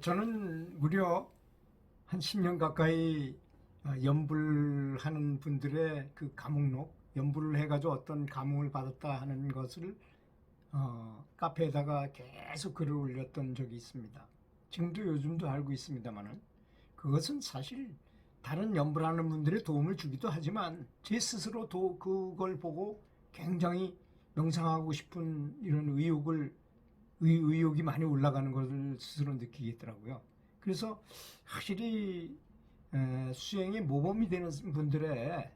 저는 무려 한 10년 가까이 연불하는 분들의 그 감옥록, 연불을 해가지고 어떤 감흥을 받았다 하는 것을 카페에다가 계속 글을 올렸던 적이 있습니다. 지금도 요즘도 알고 있습니다만은 그것은 사실 다른 연불하는 분들의 도움을 주기도 하지만 제 스스로도 그걸 보고 굉장히 명상하고 싶은 이런 의욕이 많이 올라가는 것을 스스로 느끼겠더라고요. 그래서 확실히 수행의 모범이 되는 분들의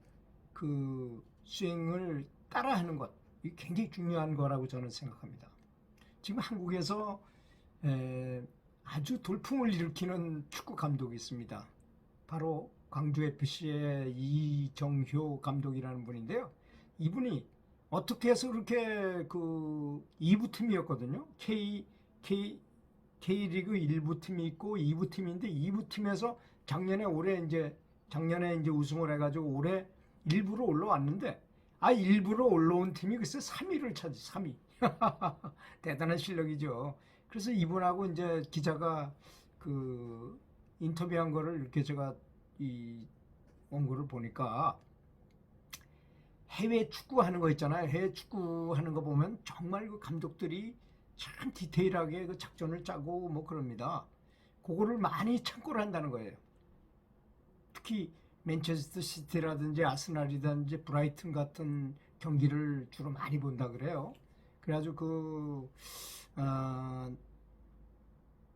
그 수행을 따라하는 것, 이 굉장히 중요한 거라고 저는 생각합니다. 지금 한국에서 아주 돌풍을 일으키는 축구 감독이 있습니다. 바로 광주 FC의 이정효 감독이라는 분인데요. 이분이 어떻게 해서 그렇게 그 2부 팀이었거든요. K리그 1부 팀이 있고 2부 팀인데 2부 팀에서 작년에 이제 우승을 해가지고 올해 1부로 올라왔는데 일부러 올라온 팀이 글쎄 3위를 차지 3위. 대단한 실력이죠. 그래서 이분하고 이제 기자가 그 인터뷰한 거를 이렇게 제가 이 원고를 보니까 해외 축구하는 거 있잖아요. 해외 축구하는 거 보면 정말 그 감독들이 참 디테일하게 그 작전을 짜고 뭐 그럽니다. 그거를 많이 참고를 한다는 거예요. 특히 맨체스터 시티라든지 아스날이라든지 브라이튼 같은 경기를 주로 많이 본다 그래요. 그래가지고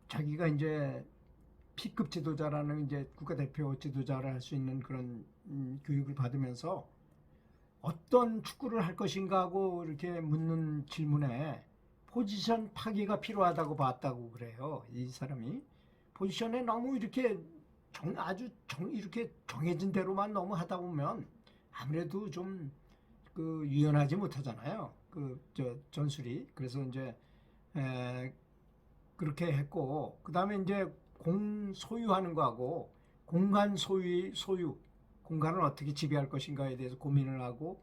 자기가 이제 P급 지도자라는 이제 국가대표 지도자를 할 수 있는 그런 교육을 받으면서 어떤 축구를 할 것인가 하고 이렇게 묻는 질문에 포지션 파괴가 필요하다고 봤다고 그래요. 이 사람이 포지션에 너무 이렇게 이렇게 정해진 대로만 너무 하다 보면 아무래도 좀 그 유연하지 못하잖아요. 그 저 전술이. 그래서 이제 그렇게 했고, 그 다음에 이제 공 소유하는 거하고 공간 공간을 어떻게 지배할 것인가에 대해서 고민을 하고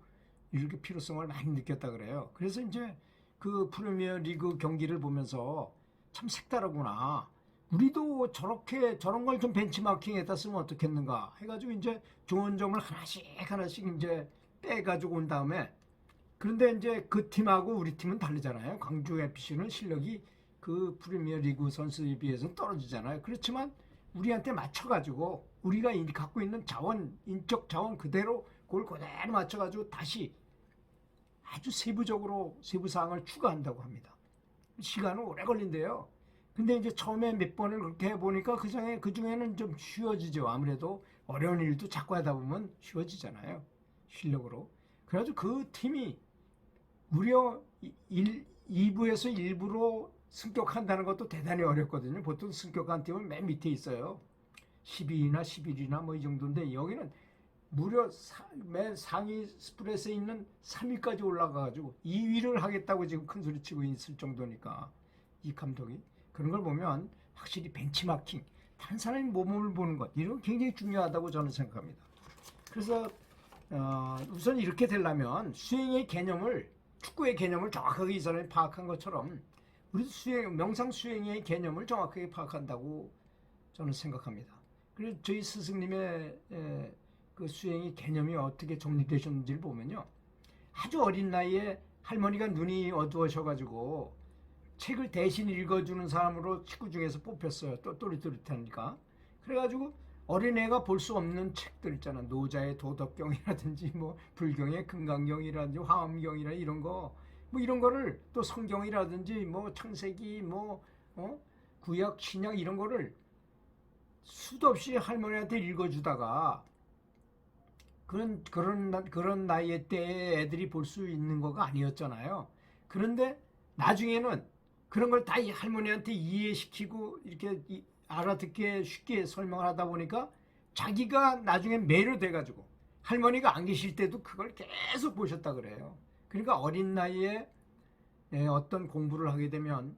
이렇게 필요성을 많이 느꼈다 그래요. 그래서 이제 그 프리미어 리그 경기를 보면서 참 색다르구나. 우리도 저런 걸 좀 벤치마킹에다 쓰면 어떻겠는가 해가지고 이제 좋은 점을 하나씩 이제 빼가지고 온 다음에, 그런데 이제 그 팀하고 우리 팀은 다르잖아요. 광주 FC는 실력이 그 프리미어 리그 선수에 비해서는 떨어지잖아요. 그렇지만 우리한테 맞춰가지고 우리가 갖고 있는 인적 자원 그대로 그걸 그대로 맞춰가지고 다시 아주 세부 사항을 추가한다고 합니다. 시간은 오래 걸린대요. 근데 이제 처음에 몇 번을 그렇게 해보니까 그 중에는 좀 쉬워지죠. 아무래도 어려운 일도 자꾸 하다 보면 쉬워지잖아요. 실력으로. 그래가지고 그 팀이 무려 2부에서 1부로 승격한다는 것도 대단히 어렵거든요. 보통 승격한 팀은 맨 밑에 있어요. 12위나 11위나 뭐 이 정도인데 여기는 무려 맨 상위 스프레스에 있는 3위까지 올라가가지고 2위를 하겠다고 지금 큰 소리 치고 있을 정도니까 이 감독이 그런 걸 보면 확실히 벤치마킹, 다른 사람의 몸을 보는 것 이런 거 굉장히 중요하다고 저는 생각합니다. 그래서 우선 이렇게 되려면 축구의 개념을 정확하게 이 사람이 파악한 것처럼 우리도 명상 수행의 개념을 정확하게 파악한다고 저는 생각합니다. 그래서 저희 스승님의 그 수행의 개념이 어떻게 정리되셨는지를 보면요. 아주 어린 나이에 할머니가 눈이 어두워셔가지고 책을 대신 읽어주는 사람으로 식구 중에서 뽑혔어요. 또 또릿또릿하니까. 그래가지고 어린애가 볼 수 없는 책들 있잖아. 노자의 도덕경이라든지 뭐 불경의 금강경이라든지 화엄경이라 이런 거를 또 성경이라든지 뭐 창세기 구약 신약 이런 거를 수도 없이 할머니한테 읽어주다가 그런 나이에 때 애들이 볼 수 있는 거가 아니었잖아요. 그런데 나중에는 그런 걸 다 할머니한테 이해시키고 이렇게 알아듣게 쉽게 설명을 하다 보니까 자기가 나중에 매료돼가지고 할머니가 안 계실 때도 그걸 계속 보셨다 그래요. 그러니까 어린 나이에 어떤 공부를 하게 되면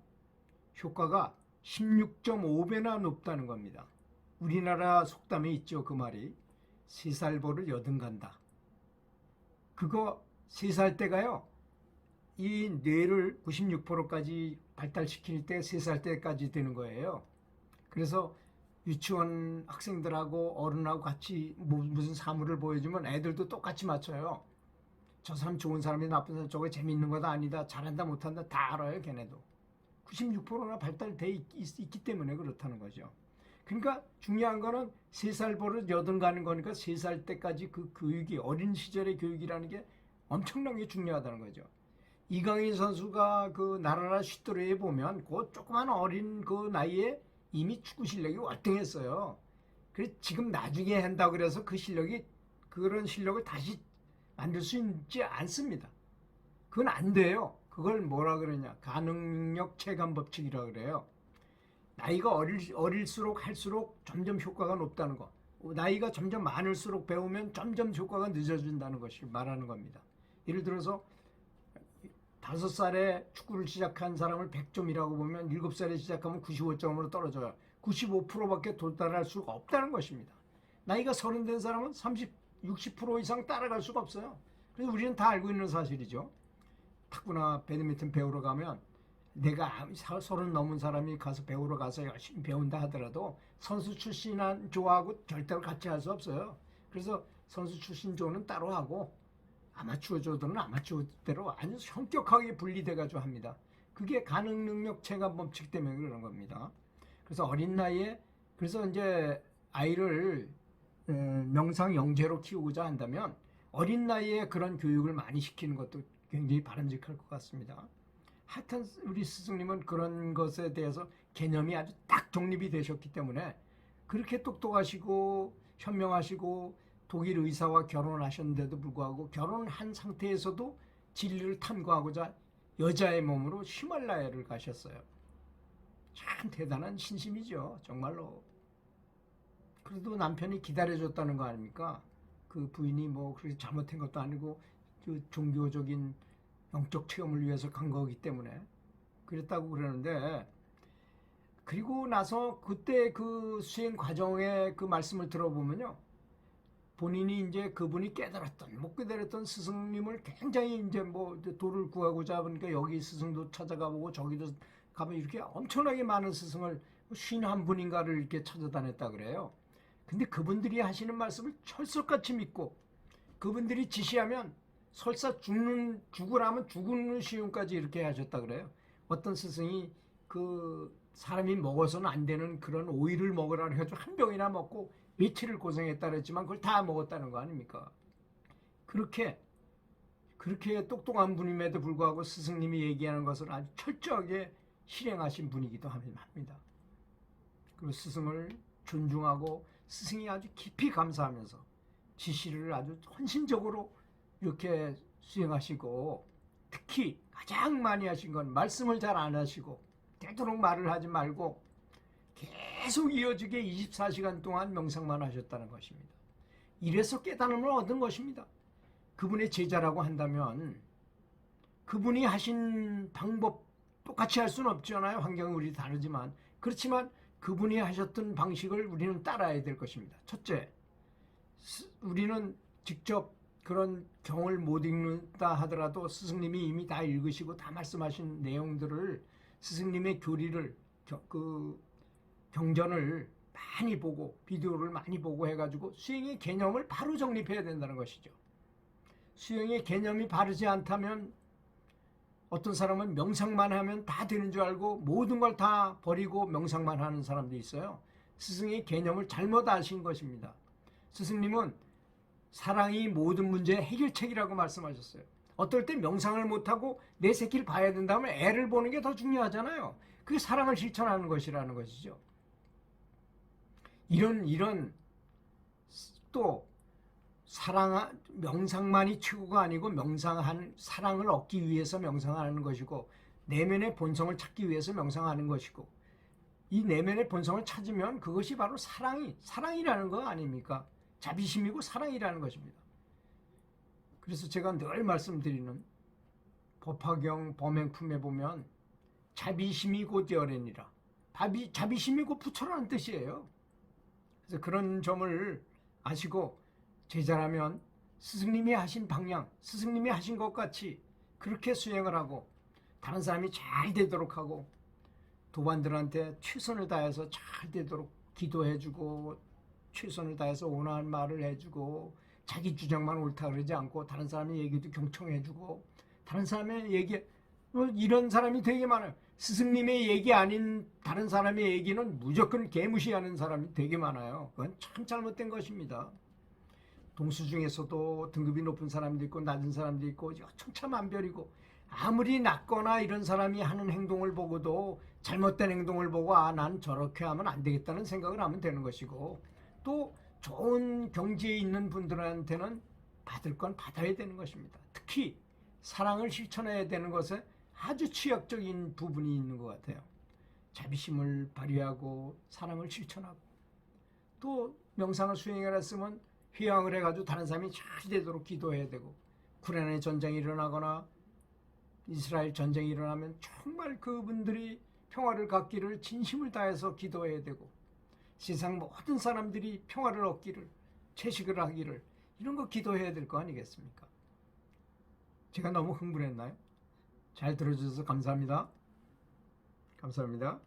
효과가 16.5배나 높다는 겁니다. 우리나라 속담에 있죠. 그 말이 3살 벌을 여든 간다. 그거 3살 때가요. 이 뇌를 96%까지 발달시킬 때 3살 때까지 되는 거예요. 그래서 유치원 학생들하고 어른하고 같이 무슨 사물을 보여주면 애들도 똑같이 맞춰요. 저 사람 좋은 사람이 나쁜 사람, 저거 재밌는 거다 아니다, 잘한다 못한다 다 알아요. 걔네도 96%나 발달돼 있기 때문에 그렇다는 거죠. 그러니까 중요한 거는 3살 버릇 8 가는 거니까 3살 때까지 그 교육이, 어린 시절의 교육이라는 게 엄청나게 중요하다는 거죠. 이강인 선수가 그 나라라 슈트레에 보면 그 조그만 어린 그 나이에 이미 축구 실력이 월등했어요. 그래서 지금 나중에 한다고 그래서 그 실력이, 그런 실력을 다시 만들 수 있지 않습니다. 그건 안 돼요. 그걸 뭐라 그러냐, 가능력 체감 법칙이라 그래요. 나이가 어릴수록 할수록 점점 효과가 높다는 거, 나이가 점점 많을수록 배우면 점점 효과가 늦어진다는 것을 말하는 겁니다. 예를 들어서 5살에 축구를 시작한 사람을 100점이라고 보면 7살에 시작하면 95점으로 떨어져요. 95%밖에 도달할 수가 없다는 것입니다. 나이가 30 된 사람은 60% 이상 따라갈 수가 없어요. 그래서 우리는 다 알고 있는 사실이죠. 탁구나 배드민턴 배우러 가면, 내가 30 넘은 사람이 가서 배우러 가서 열심히 배운다 하더라도 선수 출신한 조하고 절대로 같이 할 수 없어요. 그래서 선수 출신 조는 따로 하고 아마추어 조들은 아마추어대로 아주 성격하게 분리돼가지고 합니다. 그게 가능 능력 체감 법칙 때문에 그러는 겁니다. 그래서 어린 나이에, 그래서 이제 아이를 명상 영재로 키우고자 한다면 어린 나이에 그런 교육을 많이 시키는 것도 굉장히 바람직할 것 같습니다. 하여튼 우리 스승님은 그런 것에 대해서 개념이 아주 딱 정립이 되셨기 때문에 그렇게 똑똑하시고 현명하시고 독일 의사와 결혼하셨는데도 불구하고 결혼한 상태에서도 진리를 탐구하고자 여자의 몸으로 히말라야를 가셨어요. 참 대단한 신심이죠, 정말로. 그래도 남편이 기다려줬다는 거 아닙니까? 그 부인이 뭐 그렇게 잘못한 것도 아니고 그 종교적인 영적 체험을 위해서 간 거기 때문에 그랬다고 그러는데, 그리고 나서 그때 그 수행 과정의 그 말씀을 들어보면요, 본인이 이제 그분이 깨달았던, 못 깨달았던 스승님을 굉장히 이제 뭐 도를 구하고자 하니까 여기 스승도 찾아가 보고 저기도 가면 이렇게 엄청나게 많은 스승을 51분인가를 이렇게 찾아다녔다 그래요. 근데 그분들이 하시는 말씀을 철석같이 믿고 그분들이 지시하면 설사 죽으라면 죽는 시험까지 이렇게 하셨다 그래요. 어떤 스승이 그 사람이 먹어서는 안 되는 그런 오이를 먹으라 해가지고 한 병이나 먹고 며칠을 고생했다 그랬지만 그걸 다 먹었다는 거 아닙니까? 그렇게 똑똑한 분임에도 불구하고 스승님이 얘기하는 것을 아주 철저하게 실행하신 분이기도 합니다. 그리고 스승을 존중하고 스승이 아주 깊이 감사하면서 지시를 아주 헌신적으로 이렇게 수행하시고, 특히 가장 많이 하신 건 말씀을 잘 안 하시고 되도록 말을 하지 말고 계속 이어지게 24시간 동안 명상만 하셨다는 것입니다. 이래서 깨달음을 얻은 것입니다. 그분의 제자라고 한다면 그분이 하신 방법 똑같이 할 수는 없잖아요. 환경이 우리 다르지만. 그렇지만 그분이 하셨던 방식을 우리는 따라야 될 것입니다. 첫째, 우리는 직접 그런 경을 못 읽는다 하더라도 스승님이 이미 다 읽으시고 다 말씀하신 내용들을, 스승님의 교리를, 경전을 많이 보고 비디오를 많이 보고 해가지고 수행의 개념을 바로 정립해야 된다는 것이죠. 수행의 개념이 바르지 않다면 어떤 사람은 명상만 하면 다 되는 줄 알고 모든 걸 다 버리고 명상만 하는 사람도 있어요. 스승의 개념을 잘못 아신 것입니다. 스승님은 사랑이 모든 문제의 해결책이라고 말씀하셨어요. 어떨 때 명상을 못하고 내 새끼를 봐야 된다면 애를 보는 게 더 중요하잖아요. 그게 사랑을 실천하는 것이라는 것이죠. 이런 또 명상만이 최고가 아니고 사랑을 얻기 위해서 명상하는 것이고, 내면의 본성을 찾기 위해서 명상하는 것이고, 이 내면의 본성을 찾으면 그것이 바로 사랑이라는 거 아닙니까? 자비심이고 사랑이라는 것입니다. 그래서 제가 늘 말씀드리는 법화경 범행품에 보면 자비심이 곧 열애니라, 자비심이 곧 부처라는 뜻이에요. 그래서 그런 점을 아시고 제자라면 스승님이 하신 방향, 스승님이 하신 것 같이 그렇게 수행을 하고 다른 사람이 잘 되도록 하고 도반들한테 최선을 다해서 잘 되도록 기도해주고 최선을 다해서 온화한 말을 해주고 자기 주장만 옳다 그러지 않고 다른 사람의 얘기도 경청해주고 다른 사람의 얘기 이런 사람이 되게 많아요. 스승님의 얘기 아닌 다른 사람의 얘기는 무조건 개무시하는 사람이 되게 많아요. 그건 참 잘못된 것입니다. 동수 중에서도 등급이 높은 사람도 있고 낮은 사람도 있고 천차만별이고 아무리 낮거나 이런 사람이 하는 행동을 보고도 잘못된 행동을 보고 난 저렇게 하면 안 되겠다는 생각을 하면 되는 것이고 또 좋은 경지에 있는 분들한테는 받을 건 받아야 되는 것입니다. 특히 사랑을 실천해야 되는 것에 아주 취약적인 부분이 있는 것 같아요. 자비심을 발휘하고 사랑을 실천하고 또 명상을 수행을 했으면 회양을 해가지고 다른 사람이 잘 되도록 기도해야 되고 우크라이나 전쟁이 일어나거나 이스라엘 전쟁이 일어나면 정말 그분들이 평화를 갖기를 진심을 다해서 기도해야 되고 세상 모든 사람들이 평화를 얻기를 채식을 하기를 이런 거 기도해야 될 거 아니겠습니까? 제가 너무 흥분했나요? 잘 들어주셔서 감사합니다. 감사합니다.